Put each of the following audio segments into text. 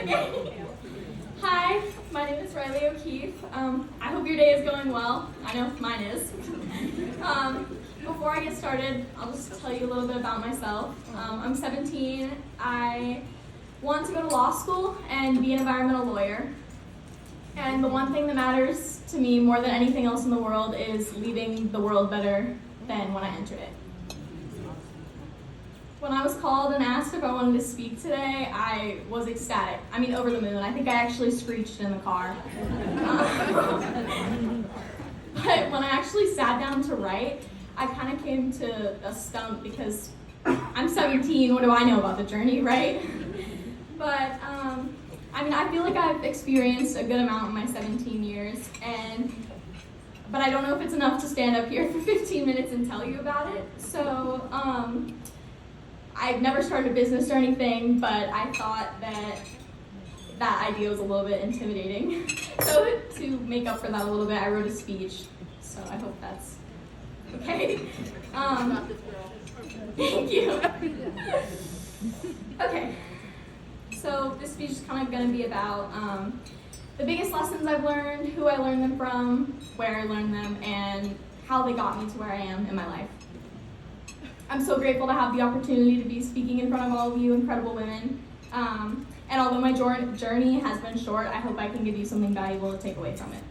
Okay. Hi, my name is Riley O'Keefe. I hope your day is going well. I know mine is. Before I get started, I'll just tell you a little bit about myself. I'm 17. I want to go to law school and be an environmental lawyer. And the one thing that matters to me more than anything else in the world is leaving the world better than when I entered it. When I was called and asked if I wanted to speak today, I was ecstatic. I mean, over the moon. I think I actually screeched in the car. But when I actually sat down to write, I kind of came to a stump because I'm 17. What do I know about the journey, right? But I feel like I've experienced a good amount in my 17 years, but I don't know if it's enough to stand up here for 15 minutes and tell you about it. So I've never started a business or anything, but I thought that idea was a little bit intimidating. So to make up for that a little bit, I wrote a speech. So I hope that's okay. Thank you. Okay. So this speech is kind of going to be about the biggest lessons I've learned, who I learned them from, where I learned them, and how they got me to where I am in my life. I'm so grateful to have the opportunity to be speaking in front of all of you incredible women. And although my journey has been short, I hope I can give you something valuable to take away from it.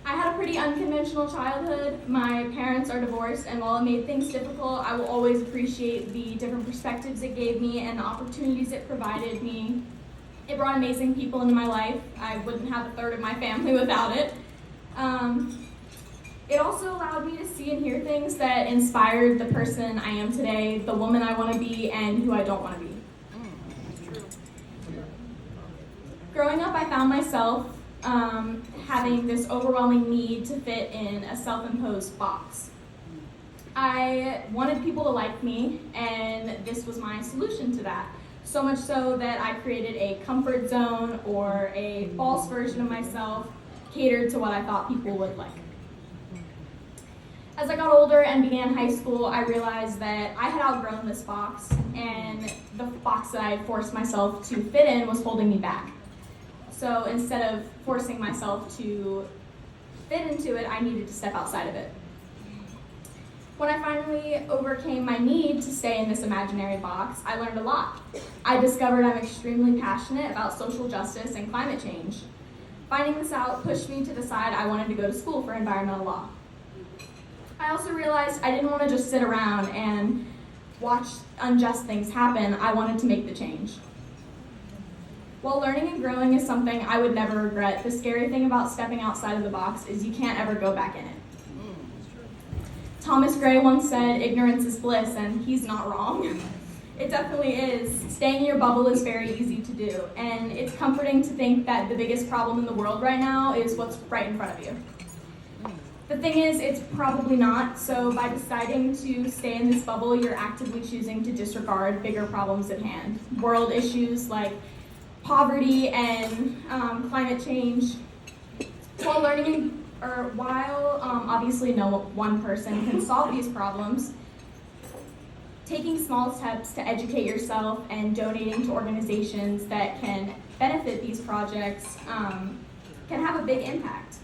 I had a pretty unconventional childhood. My parents are divorced, and while it made things difficult, I will always appreciate the different perspectives it gave me and the opportunities it provided me. It brought amazing people into my life. I wouldn't have a third of my family without it. It also allowed me to see and hear things that inspired the person I am today, the woman I want to be, and who I don't want to be. Growing up, I found myself having this overwhelming need to fit in a self-imposed box. I wanted people to like me, and this was my solution to that. So much so that I created a comfort zone or a false version of myself catered to what I thought people would like. As I got older and began high school, I realized that I had outgrown this box, and the box that I had forced myself to fit in was holding me back. So instead of forcing myself to fit into it, I needed to step outside of it. When I finally overcame my need to stay in this imaginary box, I learned a lot. I discovered I'm extremely passionate about social justice and climate change. Finding this out pushed me to decide I wanted to go to school for environmental law. I also realized I didn't want to just sit around and watch unjust things happen. I wanted to make the change. While learning and growing is something I would never regret, the scary thing about stepping outside of the box is you can't ever go back in it. Thomas Gray once said, "Ignorance is bliss," and he's not wrong. It definitely is. Staying in your bubble is very easy to do, and it's comforting to think that the biggest problem in the world right now is what's right in front of you. The thing is, it's probably not, so by deciding to stay in this bubble, you're actively choosing to disregard bigger problems at hand. World issues like poverty and climate change. While obviously no one person can solve these problems, taking small steps to educate yourself and donating to organizations that can benefit these projects can have a big impact.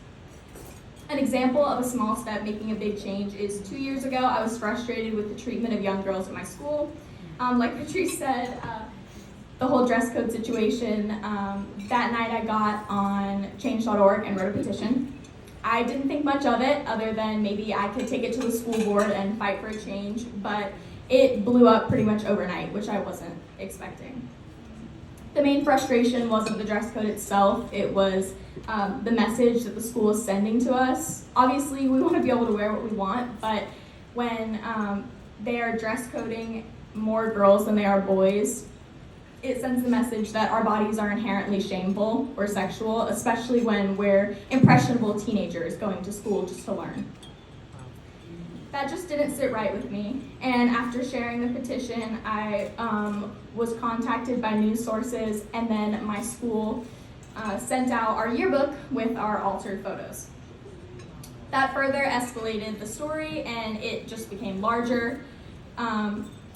An example of a small step making a big change is 2 years ago, I was frustrated with the treatment of young girls at my school. Like Patrice said, the whole dress code situation, that night I got on change.org and wrote a petition. I didn't think much of it other than maybe I could take it to the school board and fight for a change, but it blew up pretty much overnight, which I wasn't expecting. The main frustration wasn't the dress code itself, it was the message that the school is sending to us. Obviously, we want to be able to wear what we want, but when they are dress coding more girls than they are boys, it sends the message that our bodies are inherently shameful or sexual, especially when we're impressionable teenagers going to school just to learn. That just didn't sit right with me, and after sharing the petition, I was contacted by news sources, and then my school sent out our yearbook with our altered photos. That further escalated the story, and it just became larger.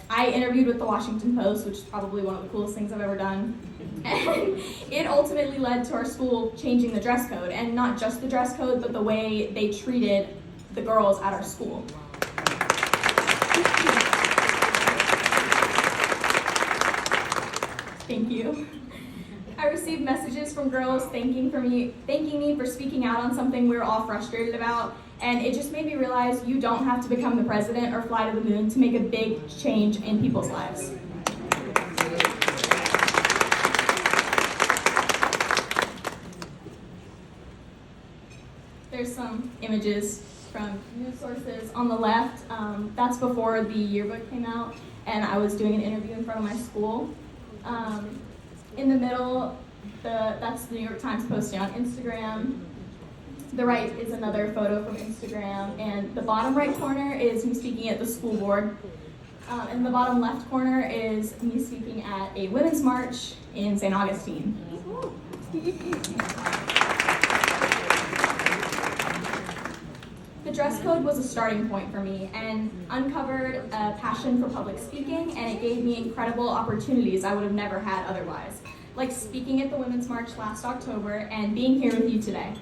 I interviewed with the Washington Post, which is probably one of the coolest things I've ever done. And it ultimately led to our school changing the dress code, and not just the dress code, but the way they treated the girls at our school. Thank you. I received messages from girls thanking me for speaking out on something we were all frustrated about, and it just made me realize you don't have to become the president or fly to the moon to make a big change in people's lives. There's some images from news sources on the left. That's before the yearbook came out, and I was doing an interview in front of my school. In the middle, that's the New York Times posting on Instagram. The right is another photo from Instagram, and the bottom right corner is me speaking at the school board. And the bottom left corner is me speaking at a women's march in St. Augustine. The dress code was a starting point for me and uncovered a passion for public speaking, and it gave me incredible opportunities I would have never had otherwise, like speaking at the Women's March last October and being here with you today.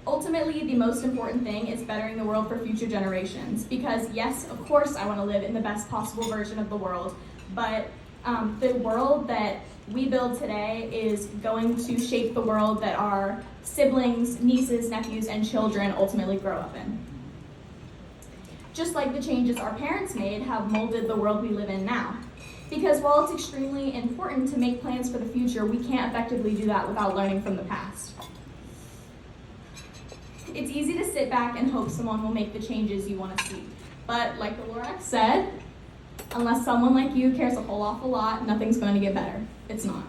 Ultimately, the most important thing is bettering the world for future generations, because yes, of course I want to live in the best possible version of the world, but the world that we build today is going to shape the world that our siblings, nieces, nephews, and children ultimately grow up in. Just like the changes our parents made have molded the world we live in now. Because while it's extremely important to make plans for the future, we can't effectively do that without learning from the past. It's easy to sit back and hope someone will make the changes you want to see. But like the Lorax said, unless someone like you cares a whole awful lot, nothing's going to get better. It's not.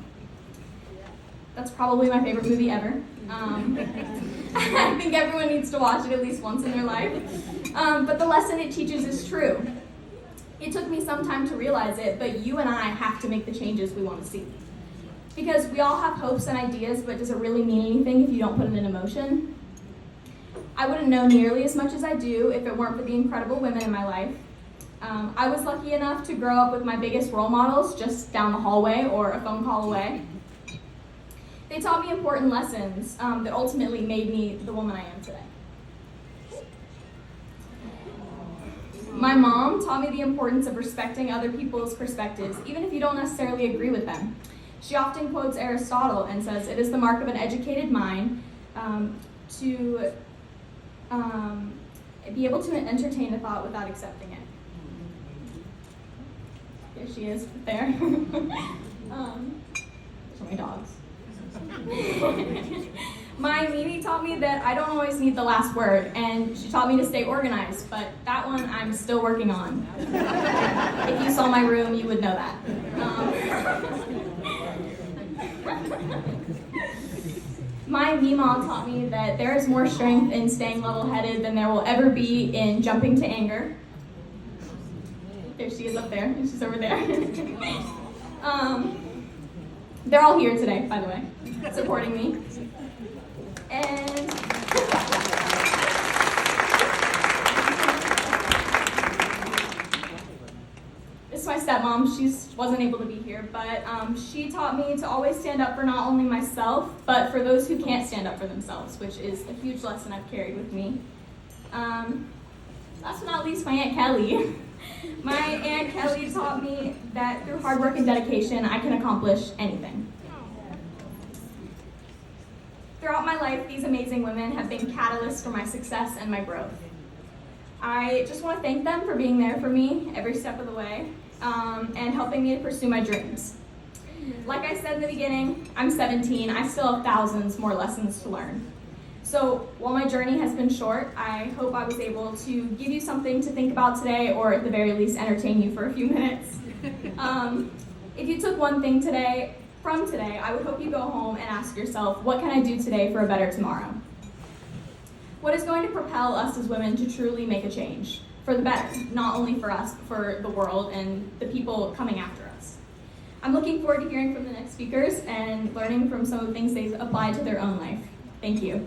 That's probably my favorite movie ever. I think everyone needs to watch it at least once in their life. But the lesson it teaches is true. It took me some time to realize it, but you and I have to make the changes we want to see. Because we all have hopes and ideas, but does it really mean anything if you don't put it into motion? I wouldn't know nearly as much as I do if it weren't for the incredible women in my life. I was lucky enough to grow up with my biggest role models just down the hallway or a phone call away. They taught me important lessons that ultimately made me the woman I am today. My mom taught me the importance of respecting other people's perspectives, even if you don't necessarily agree with them. She often quotes Aristotle and says, "It is the mark of an educated mind to be able to entertain a thought without accepting it." There she is, there. So many dogs. My Mimi taught me that I don't always need the last word, and she taught me to stay organized, but that one I'm still working on. If you saw my room, you would know that. My Meemaw taught me that there is more strength in staying level-headed than there will ever be in jumping to anger. There she is up there, and she's over there. They're all here today, by the way, supporting me. And this is my stepmom. She wasn't able to be here, but she taught me to always stand up for not only myself, but for those who can't stand up for themselves, which is a huge lesson I've carried with me. Last but not least, my Aunt Kelly. My Aunt Kelly taught me that through hard work and dedication, I can accomplish anything. Throughout my life, these amazing women have been catalysts for my success and my growth. I just want to thank them for being there for me every step of the way and helping me to pursue my dreams. Like I said in the beginning, I'm 17. I still have thousands more lessons to learn. So while my journey has been short, I hope I was able to give you something to think about today, or at the very least entertain you for a few minutes. If you took one thing from today, I would hope you go home and ask yourself, what can I do today for a better tomorrow? What is going to propel us as women to truly make a change for the better, not only for us, but for the world and the people coming after us? I'm looking forward to hearing from the next speakers and learning from some of the things they've applied to their own life. Thank you.